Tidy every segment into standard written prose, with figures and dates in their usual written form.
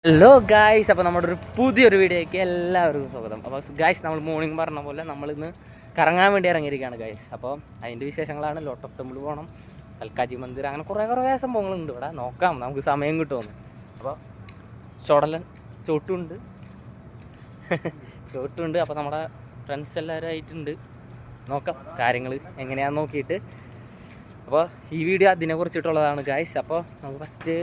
Hello guys, അപ്പോൾ നമ്മുടെ ഒരു പുതിയൊരു വീഡിയോയ്ക്ക് എല്ലാവർക്കും സ്വാഗതം. അപ്പോൾ ഗായ്സ്, നമ്മൾ മോർണിംഗ് പറഞ്ഞ പോലെ നമ്മളിന്ന് കറങ്ങാൻ വേണ്ടി ഇറങ്ങിയിരിക്കുകയാണ് ഗായ്സ്. അപ്പോൾ അതിൻ്റെ വിശേഷങ്ങളാണ്. ലോട്ട് ഓഫ് ടെമ്പിൾ പോകണം, കൽക്കാജി മന്ദിർ, അങ്ങനെ കുറേ സംഭവങ്ങളുണ്ട് ഇവിടെ. നോക്കാം, നമുക്ക് സമയം കിട്ടുമെന്ന്. അപ്പോൾ ചോട്ടുണ്ട് അപ്പോൾ നമ്മുടെ ഫ്രണ്ട്സ് എല്ലാവരും ആയിട്ടുണ്ട്. നോക്കാം കാര്യങ്ങൾ എങ്ങനെയാണെന്ന് നോക്കിയിട്ട്. അപ്പോൾ ഈ വീഡിയോ അതിനെ കുറിച്ചിട്ടുള്ളതാണ് ഗായ്സ്. അപ്പോൾ നമുക്ക് ഫസ്റ്റ്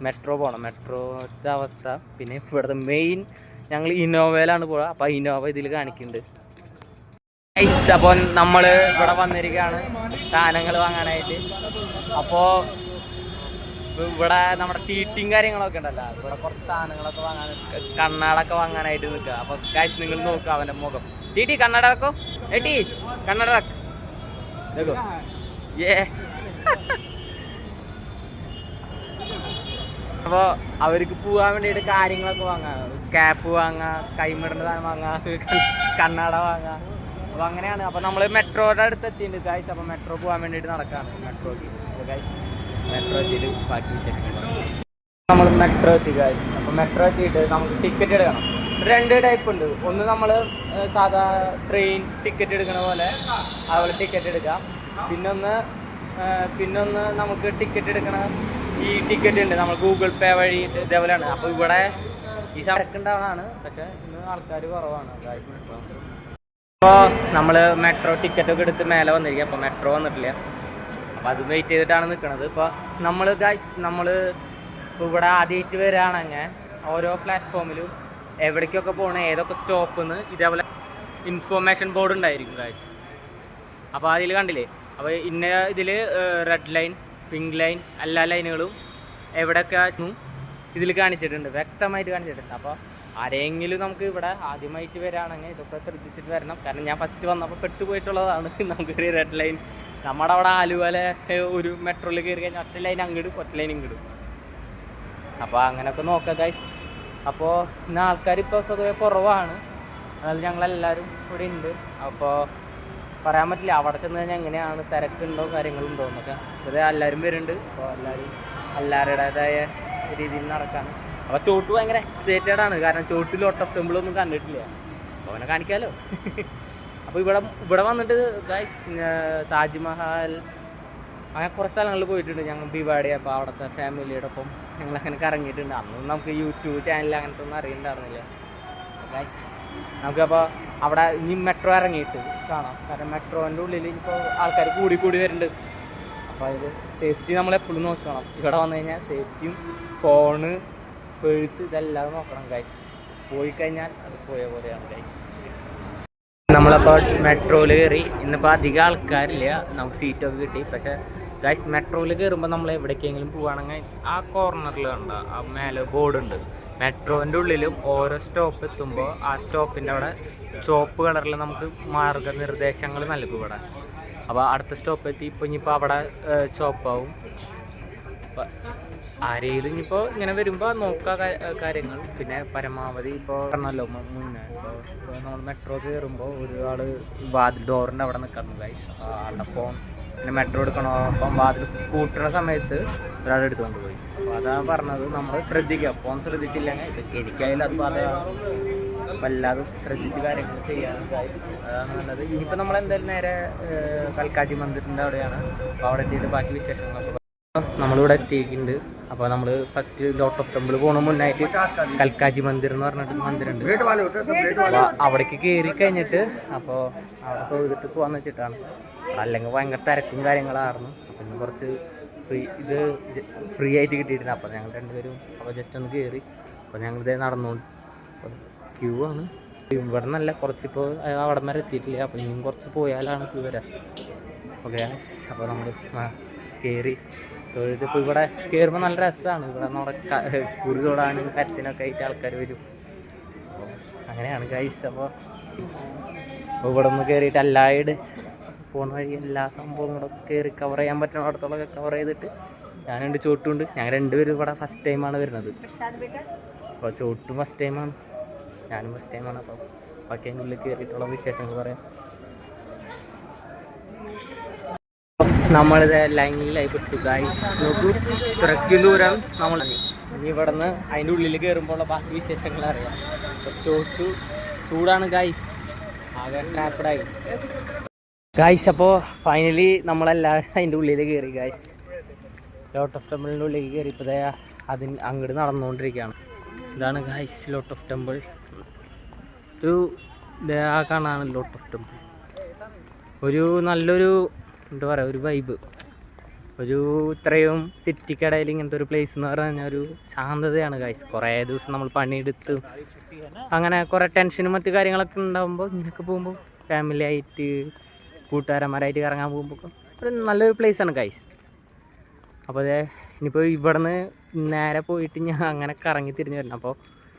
മെട്രോ പോകണം. മെട്രോത്തെ അവസ്ഥ, പിന്നെ ഇവിടുത്തെ മെയിൻ ഞങ്ങൾ ഇന്നോവയിലാണ് പോവുക. അപ്പോൾ ഇന്നോവ ഇതിൽ കാണിക്കുന്നുണ്ട് ഗൈസ്. അപ്പോൾ നമ്മൾ ഇവിടെ വന്നിരിക്കുകയാണ് സാധനങ്ങൾ വാങ്ങാനായിട്ട്. അപ്പോൾ ഇവിടെ നമ്മുടെ ടീറ്റിങ് കാര്യങ്ങളൊക്കെ ഉണ്ടല്ലോ, ഇവിടെ കുറച്ച് സാധനങ്ങളൊക്കെ വാങ്ങാൻ, കണ്ണാടൊക്കെ വാങ്ങാനായിട്ട് നിൽക്കുക. അപ്പോൾ ഗൈസ് നിങ്ങൾ നോക്കുക അവൻ്റെ മുഖം. ടീ കണ്ണട വെക്കോ, ഏട്ടി കണ്ണട വെക്കോ. അപ്പോൾ അവർക്ക് പോകാൻ വേണ്ടിയിട്ട് കാര്യങ്ങളൊക്കെ വാങ്ങാം. ക്യാപ്പ് വാങ്ങാം, കൈമിടേണ്ട സാധനം വാങ്ങാം, കണ്ണട വാങ്ങാം. അപ്പോൾ അങ്ങനെയാണ്. അപ്പോൾ നമ്മൾ മെട്രോയുടെ അടുത്ത് എത്തിയിട്ടുണ്ട് ഗൈസ്. അപ്പോൾ മെട്രോ പോകാൻ വേണ്ടിയിട്ട് നടക്കുകയാണ് മെട്രോക്ക്. അപ്പോൾ ഗൈസ് മെട്രോ എത്തിയിട്ട് ബാക്കി വിശേഷങ്ങൾ നമ്മൾ മെട്രോ എത്തി ഗൈസ്. അപ്പോൾ മെട്രോ എത്തിയിട്ട് നമുക്ക് ടിക്കറ്റ് എടുക്കണം. രണ്ട് ടൈപ്പ് ഉണ്ട്. ഒന്ന് നമ്മൾ സാധാ ട്രെയിൻ ടിക്കറ്റ് എടുക്കണ പോലെ അതുപോലെ ടിക്കറ്റ് എടുക്കാം. പിന്നൊന്ന് നമുക്ക് ടിക്കറ്റ് എടുക്കണ ഈ ടിക്കറ്റ് ഉണ്ട്, നമ്മൾ ഗൂഗിൾ പേ വഴി ഇതേപോലെയാണ്. അപ്പോൾ ഇവിടെ ഈ തിരക്കുണ്ടാവണതാണ്, പക്ഷേ ഇന്ന് ആൾക്കാർ കുറവാണ് ഗായ്സ്. അപ്പോൾ നമ്മൾ മെട്രോ ടിക്കറ്റൊക്കെ എടുത്ത് മേലെ വന്നിരിക്കുക. അപ്പോൾ മെട്രോ വന്നിട്ടില്ല, അപ്പോൾ അത് വെയിറ്റ് ചെയ്തിട്ടാണ് നിൽക്കുന്നത്. ഇപ്പോൾ നമ്മൾ ഇപ്പോൾ ഇവിടെ ആദ്യമായിട്ട് വരികയാണെങ്കിൽ ഓരോ പ്ലാറ്റ്ഫോമിലും എവിടേക്കൊക്കെ പോകണം, ഏതൊക്കെ സ്റ്റോപ്പിൽ ഇതേപോലെ ഇൻഫോർമേഷൻ ബോർഡ് ഉണ്ടായിരിക്കും ഗായ്സ്. അപ്പോൾ അതിൽ കണ്ടില്ലേ, അപ്പോൾ ഇതിൽ റെഡ് ലൈൻ, പിങ്ക് ലൈൻ, എല്ലാ ലൈനുകളും എവിടെയൊക്കെ ഇതിൽ കാണിച്ചിട്ടുണ്ട്, വ്യക്തമായിട്ട് കാണിച്ചിട്ടുണ്ട്. അപ്പോൾ ആരെങ്കിലും നമുക്ക് ഇവിടെ ആദ്യമായിട്ട് വരികയാണെങ്കിൽ ഇതൊക്കെ ശ്രദ്ധിച്ചിട്ട് വരണം. കാരണം ഞാൻ ഫസ്റ്റ് വന്നപ്പോൾ പെട്ടുപോയിട്ടുള്ളതാണ്. നമുക്ക് റെഡ് ലൈൻ, നമ്മുടെ അവിടെ ആലുവയിലെ ഒരു മെട്രോയിൽ കയറി കഴിഞ്ഞാൽ ഒറ്റ ലൈൻ അങ്ങോട്ടും ഒറ്റ ലൈൻ ഇങ്ങോട്ടും. അപ്പോൾ അങ്ങനെയൊക്കെ നോക്കാം ഗൈസ്. അപ്പോൾ ഇന്ന് ആൾക്കാരിപ്പോൾ സ്വതവേ കുറവാണ്, എന്നാലും ഞങ്ങളെല്ലാവരും ഇവിടെ ഉണ്ട്. അപ്പോൾ പറയാൻ പറ്റില്ല അവിടെ ചെന്ന് കഴിഞ്ഞാൽ എങ്ങനെയാണ്, തിരക്കുണ്ടോ കാര്യങ്ങളുണ്ടോ എന്നൊക്കെ. ഇത് എല്ലാവരും വരുന്നുണ്ട്. അപ്പോൾ എല്ലാവരുടേതായ രീതിയിൽ നടക്കാണ്. അപ്പോൾ ചോട്ട് ഭയങ്കര എക്സൈറ്റഡ് ആണ്, കാരണം ചോട്ട് ലോട്ട് ഓഫ് ടെമ്പിളൊന്നും കണ്ടിട്ടില്ല. അപ്പോൾ അവനെ കാണിക്കാമല്ലോ. അപ്പോൾ ഇവിടെ വന്നിട്ട് ഗൈസ് താജ്മഹൽ അങ്ങനെ കുറച്ച് സ്ഥലങ്ങളിൽ പോയിട്ടുണ്ട് ഞങ്ങൾ ഭിവാടി. അപ്പോൾ അവിടുത്തെ ഫാമിലിയുടെ ഒപ്പം ഞങ്ങളങ്ങനെ കറങ്ങിയിട്ടുണ്ട്. അന്നും നമുക്ക് യൂട്യൂബ് ചാനൽ അങ്ങനത്തെ ഒന്നും അറിയണ്ടായിരുന്നില്ല ഗൈസ്. നമുക്കപ്പോൾ അവിടെ ഇനി മെട്രോ ഇറങ്ങിയിട്ട് കാണാം. കാരണം മെട്രോൻ്റെ ഉള്ളിൽ ഇപ്പോൾ ആൾക്കാർ കൂടി വരുന്നുണ്ട്. അപ്പോൾ അതിൽ സേഫ്റ്റി നമ്മളെപ്പോഴും നോക്കണം. ഇവിടെ വന്നു കഴിഞ്ഞാൽ സേഫ്റ്റിയും ഫോണ്, പേഴ്സ് ഇതെല്ലാം നോക്കണം ഗൈസ്. പോയി കഴിഞ്ഞാൽ അത് പോയ പോലെയാണ് ഗൈസ്. നമ്മളപ്പോൾ മെട്രോയിൽ കയറി. ഇന്നിപ്പോൾ അധികം ആൾക്കാരില്ല, നമുക്ക് സീറ്റൊക്കെ കിട്ടി. പക്ഷേ ഗൈസ് മെട്രോയിൽ കയറുമ്പോൾ നമ്മൾ എവിടേക്കെങ്കിലും പോവുകയാണെങ്കിൽ ആ കോർണറിൽ കണ്ട ആ മേലെ ബോർഡുണ്ട്. മെട്രോൻ്റെ ഉള്ളിലും ഓരോ സ്റ്റോപ്പ് എത്തുമ്പോൾ ആ സ്റ്റോപ്പിൻ്റെ അവിടെ ചുവപ്പ് കളറിൽ നമുക്ക് മാർഗനിർദ്ദേശങ്ങൾ നൽകും ഇവിടെ. അപ്പോൾ അടുത്ത സ്റ്റോപ്പ് എത്തി. ഇനിയിപ്പോൾ അവിടെ ചുവപ്പാവും. ആരെങ്കിലും ഇനിയിപ്പോൾ ഇങ്ങനെ വരുമ്പോൾ നോക്കുക കാര്യങ്ങൾ. പിന്നെ പരമാവധി ഇപ്പോൾ പറഞ്ഞല്ലോ മുന്നേ, ഇപ്പോൾ നമ്മൾ മെട്രോ കയറുമ്പോൾ ഒരാൾ വാതിൽ ഡോറിൻ്റെ അവിടെ നിൽക്കണം ഗൈസ്. അപ്പോൾ പിന്നെ മെട്രോ എടുക്കണോ, അപ്പം വാതിൽ കൂട്ടുന്ന സമയത്ത് ഒരാൾ എടുത്തുകൊണ്ട് പോയി. അപ്പോൾ അതാണ് പറഞ്ഞത്, നമ്മൾ ശ്രദ്ധിക്കുക. ഫോൺ ശ്രദ്ധിച്ചില്ലെങ്കിൽ എനിക്കായാലും അത് ബാധകമാണ്. വല്ലാതെ ശ്രദ്ധിച്ച് കാര്യങ്ങൾ ചെയ്യാനും ഗൈസ്, അതാണ് നല്ലത്. ഇനിയിപ്പോൾ നമ്മളെന്തായാലും നേരെ കൽക്കാജി മന്ദിറിൻ്റെ അവിടെയാണ്. അപ്പോൾ അവിടെ എത്തിയിട്ട് ബാക്കി വിശേഷങ്ങളൊക്കെ നമ്മളിവിടെ എത്തിയിട്ടുണ്ട്. അപ്പോൾ നമ്മൾ ഫസ്റ്റ് ലോട്ട് ഓഫ് ടെമ്പിൾ പോകണ മുന്നായിട്ട് കൽക്കാജി മന്ദിർ എന്ന് പറഞ്ഞിട്ട് മന്ദിരമുണ്ട്. അപ്പോൾ അവിടേക്ക് കയറി കഴിഞ്ഞിട്ട് അപ്പോൾ അവിടെ തൊഴുതിട്ട് പോകാമെന്ന് വെച്ചിട്ടാണ്. അല്ലെങ്കിൽ ഭയങ്കര തിരക്കും കാര്യങ്ങളായിരുന്നു. അപ്പം ഇന്ന് കുറച്ച് ഫ്രീ ആയിട്ട് കിട്ടിയിട്ടുണ്ട്. അപ്പോൾ ഞങ്ങൾ രണ്ടുപേരും അപ്പോൾ ജസ്റ്റ് ഒന്ന് കയറി. അപ്പോൾ ഞങ്ങളിതേ നടന്നുകൊണ്ട് ക്യൂ ആണ്. ഇവിടെ നല്ല കുറച്ചിപ്പോൾ അവിടെ വരെ എത്തിയിട്ടില്ല. അപ്പോൾ ഇനിയും കുറച്ച് പോയാലാണ് ക്യൂ വരാം. ഓക്കെ, അപ്പോൾ നമ്മൾ കയറി തൊഴുതിപ്പോൾ ഇവിടെ കയറുമ്പോൾ നല്ല രസമാണ്. ഇവിടെ നമ്മുടെ കുറി തൊടാനും കരത്തിനൊക്കെ ആയിട്ട് ആൾക്കാർ വരും. അപ്പോൾ അങ്ങനെയാണ് ഗൈസ്. അപ്പോൾ ഇവിടെ ഒന്ന് കയറിയിട്ട് എല്ലായിട് പോണ വഴി എല്ലാ സംഭവങ്ങളും കയറി കവർ ചെയ്യാൻ പറ്റുന്ന അടുത്തോളൊക്കെ കവർ ചെയ്തിട്ട് ഞാനുണ്ട്, ചോട്ടുണ്ട്. ഞങ്ങൾ രണ്ടുപേരും ഇവിടെ ഫസ്റ്റ് ടൈമാണ് വരുന്നത്. അപ്പോൾ ചോട്ടും ഫസ്റ്റ് ടൈമാണ്, ഞാനും ഫസ്റ്റ് ടൈമാണ്. അപ്പോൾ ബാക്കി അതിൻ്റെ ഉള്ളിൽ കയറിയിട്ടുള്ള വിശേഷങ്ങൾ പറയാം. നമ്മളിത് ലൈനിലായി പെട്ടു ഗൈസ്. നോക്കൂ, ഇത്രയ്ക്കും ദൂരം നമ്മൾ ഇനി ഇവിടെ നിന്ന് അതിൻ്റെ ഉള്ളിൽ കയറുമ്പോഴുള്ള ബാക്കി വിശേഷങ്ങൾ അറിയാം. ചൂടാണ് ഗൈസ്, ആകെ ട്രാപ്പഡായി ഗൈസ്. അപ്പോൾ ഫൈനലി നമ്മളെല്ലാവരും അതിൻ്റെ ഉള്ളിൽ കയറി ഗൈസ്. ലോട്ട് ഓഫ് ടെമ്പിളിൻ്റെ ഉള്ളിൽ കയറി ഇപ്പോൾ അങ്ങോട്ട് നടന്നുകൊണ്ടിരിക്കുകയാണ്. ഇതാണ് ഗൈസ് ലോട്ട് ഓഫ് ടെമ്പിൾ. ആ കാണാണ് ലോട്ട് ഓഫ് ടെമ്പിൾ. ഒരു നല്ലൊരു എന്താ പറയുക, ഒരു വൈബ്. ഇത്രയും സിറ്റിക്കിടയിൽ ഇങ്ങനത്തെ ഒരു പ്ലേസ് എന്ന് പറഞ്ഞാൽ ഒരു ശാന്തതയാണ് ഗൈസ്. കുറേ ദിവസം നമ്മൾ പണിയെടുത്ത് അങ്ങനെ കുറേ ടെൻഷനും മറ്റു കാര്യങ്ങളൊക്കെ ഉണ്ടാകുമ്പോൾ ഇങ്ങനെയൊക്കെ പോകുമ്പോൾ ഫാമിലി ആയിട്ട് കൂട്ടുകാരന്മാരായിട്ട് കറങ്ങാൻ പോകുമ്പോൾ ഒരു നല്ലൊരു പ്ലേസാണ് ഗൈസ്. അപ്പോൾ ഇനിയിപ്പോൾ ഇവിടെ നിന്ന് നേരെ പോയിട്ട് ഞാൻ അങ്ങനെ കറങ്ങി തിരിഞ്ഞ് വരണം. അപ്പോൾ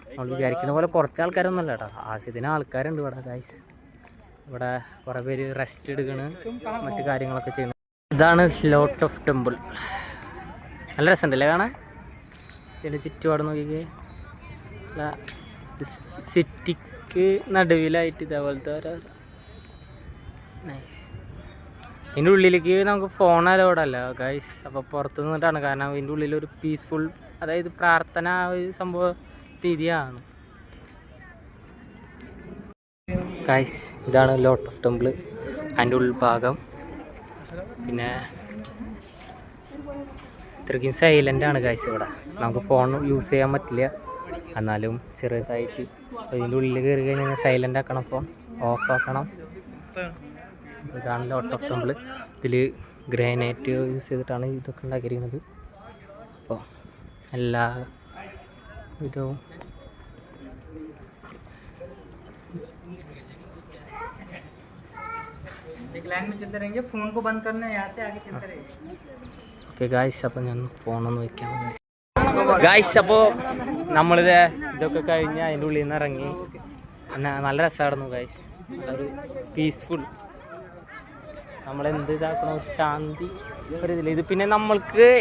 നമ്മൾ വിചാരിക്കുന്ന പോലെ കുറച്ച് ആൾക്കാരൊന്നുമല്ല കേട്ടോ, ആവശ്യത്തിന് ആൾക്കാരുണ്ട് ഇവിടെ ഗൈസ്. ഇവിടെ കുറേ പേര് റെസ്റ്റ് എടുക്കണ്, മറ്റു കാര്യങ്ങളൊക്കെ ചെയ്യണം. ഇതാണ് ലോട്ട് ഓഫ് ടെമ്പിൾ. നല്ല രസമുണ്ടല്ലേ കാണാൻ. ഇതിൻ്റെ ചുറ്റുപാട് നോക്കിക്കേ, സിറ്റിക്ക് നടുവിലായിട്ട് ഇതേപോലത്തെ നൈസ്. ഇതിൻ്റെ ഉള്ളിലേക്ക് നമുക്ക് ഫോൺ അലോഡല്ല ഗൈസ്. അപ്പോൾ പുറത്ത് നിന്നിട്ടാണ്, കാരണം ഇതിൻ്റെ ഉള്ളിലൊരു പീസ്ഫുൾ, അതായത് പ്രാർത്ഥന ഒരു സംഭവ രീതിയാണ് ഗൈസ്. ഇതാണ് ലോട്ട് ഓഫ് ടെമ്പിൾ, അതിൻ്റെ ഉൾഭാഗം. പിന്നെ ഇത്രയ്ക്കും സൈലൻ്റാണ് ഗൈസ് ഇവിടെ. നമുക്ക് ഫോൺ യൂസ് ചെയ്യാൻ പറ്റില്ല, എന്നാലും ചെറുതായിട്ട് ഇതിൻ്റെ ഉള്ളിൽ കയറി കഴിഞ്ഞാൽ സൈലൻ്റ് ആക്കണം, ഫോൺ ഓഫ് ആക്കണം. ഇതാണ് ലോട്ട് ഓഫ് ടെമ്പിൾ. ഇതിൽ ഗ്രാനൈറ്റ് യൂസ് ചെയ്തിട്ടാണ് ഇതൊക്കെ ഉണ്ടാക്കിയിരിക്കുന്നത്. അപ്പോൾ എല്ലാ ഇതും ഓക്കെ ഗായ്സ്. അപ്പോൾ ഞാൻ ഫോണൊന്ന് വയ്ക്കാം ഗായ്സ്. അപ്പോൾ നമ്മളിത് ഇതൊക്കെ കഴിഞ്ഞ് അതിൻ്റെ ഉള്ളിൽ നിന്ന് ഇറങ്ങി. പിന്നെ നല്ല രസമായിരുന്നു ഗായ്സ്, ഒരു പീസ്ഫുൾ. നമ്മളെന്ത് ഇതാക്കണോ ശാന്തി ഒരിതില്ല. ഇത് പിന്നെ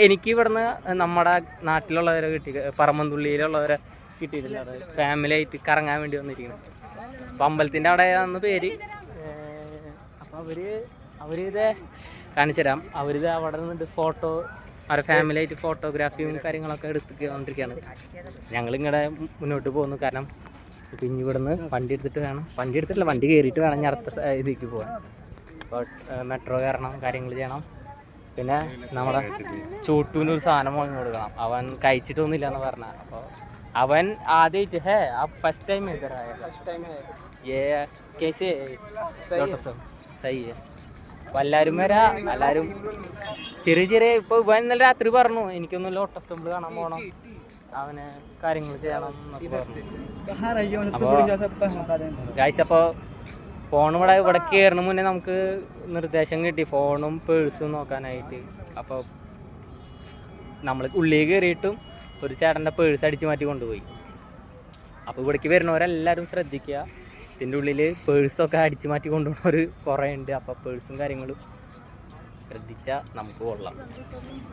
എനിക്ക് ഇവിടുന്ന് നമ്മുടെ നാട്ടിലുള്ളവരെ കിട്ടി, പറമ്പന്തുള്ളിയിലുള്ളവരെ കിട്ടിയിട്ടില്ല. അതായത് ഫാമിലി ആയിട്ട് കറങ്ങാൻ വേണ്ടി വന്നിരിക്കണം. അപ്പോൾ അമ്പലത്തിൻ്റെ അവിടെ ആണെന്ന് പേര്. അപ്പോൾ അവരിത് കാണിച്ചു തരാം. അവരിത് അവിടെ നിന്നിട്ട് അവരുടെ ഫാമിലി ആയിട്ട് ഫോട്ടോഗ്രാഫിയും കാര്യങ്ങളൊക്കെ എടുത്തുകൊണ്ടിരിക്കുകയാണ്. ഞങ്ങളിങ്ങനെ മുന്നോട്ട് പോകുന്നു, കാരണം ഇപ്പം ഇനി ഇവിടുന്ന് വണ്ടി എടുത്തിട്ടില്ല, വണ്ടി കയറിയിട്ട് വേണം ഞാൻ അടുത്ത ഇതിലേക്ക് പോകാൻ. അപ്പോൾ മെട്രോ കയറണം, കാര്യങ്ങൾ ചെയ്യണം. പിന്നെ നമ്മുടെ ചൂട്ടൂനൊരു സാധനം വാങ്ങി കൊടുക്കണം. അവൻ കഴിച്ചിട്ടൊന്നുമില്ല എന്ന് പറഞ്ഞാൽ. അപ്പോൾ അവൻ ആദ്യമായിട്ട് ഫസ്റ്റ് ടൈം അപ്പോൾ എല്ലാവരും എല്ലാവരും ചെറിയ ഇപ്പോൾ ഇവൻ ഇന്നലെ രാത്രി പറഞ്ഞു എനിക്കൊന്ന് ലോട്ട് ഓഫ് ടെമ്പിൾ കാണാൻ പോകണം, അവന് കാര്യങ്ങൾ ചെയ്യണം എന്നൊക്കെ പറഞ്ഞു. അപ്പോൾ ഗൈസ്, അപ്പോൾ ഫോൺ ഇവിടെ കയറുന്ന മുന്നേ നമുക്ക് നിർദ്ദേശം കിട്ടി ഫോണും പേഴ്സും നോക്കാനായിട്ട്. അപ്പോൾ നമ്മൾ ഉള്ളിൽ കയറിയിട്ടും ഒരു ചേട്ടൻ്റെ പേഴ്സ് അടിച്ച് മാറ്റി കൊണ്ടുപോയി. അപ്പോൾ ഇവിടേക്ക് വരുന്നവരെല്ലാവരും ശ്രദ്ധിക്കുക, ഇതിൻ്റെ ഉള്ളിൽ പേഴ്സൊക്കെ അടിച്ച് മാറ്റി കൊണ്ടുപോകുന്നവർ കുറേ ഉണ്ട്. അപ്പോൾ പേഴ്സും കാര്യങ്ങളും ശ്രദ്ധിച്ചാൽ നമുക്ക് കൊള്ളാം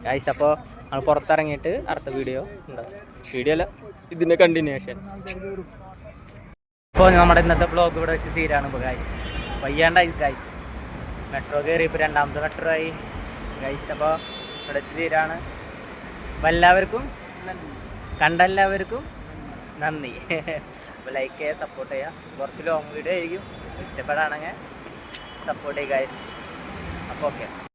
ഗൈസ്. അപ്പോൾ നമ്മൾ പുറത്തിറങ്ങിയിട്ട് അടുത്ത വീഡിയോ ഉണ്ടാവും. വീഡിയോ അല്ല, ഇതിൻ്റെ കണ്ടിന്യൂഷൻ. അപ്പോൾ നമ്മുടെ ഇന്നത്തെ ബ്ലോഗ് ഇവിടെ വെച്ച് തീരാണ്. ഇപ്പോൾ ഗൈസ് വയ്യാണ്ടായി ഗൈസ്. മെട്രോ കയറി, ഇപ്പോൾ രണ്ടാമത്തെ മെട്രോ ആയി ഗൈസ്. അപ്പോൾ ഇവിടെ വെച്ച് തീരാണ്. അപ്പോൾ എല്ലാവർക്കും കണ്ടെല്ലാവർക്കും നന്ദി. അപ്പോൾ ലൈക്ക് ചെയ്യുക, സപ്പോർട്ട് ചെയ്യുക. കുറച്ച് ലോങ് വീഡിയോ ആയിരിക്കും, ഇഷ്ടപ്പെടാണെങ്കിൽ സപ്പോർട്ട് ചെയ്യുക ഗൈസ്. അപ്പോൾ ഓക്കെ.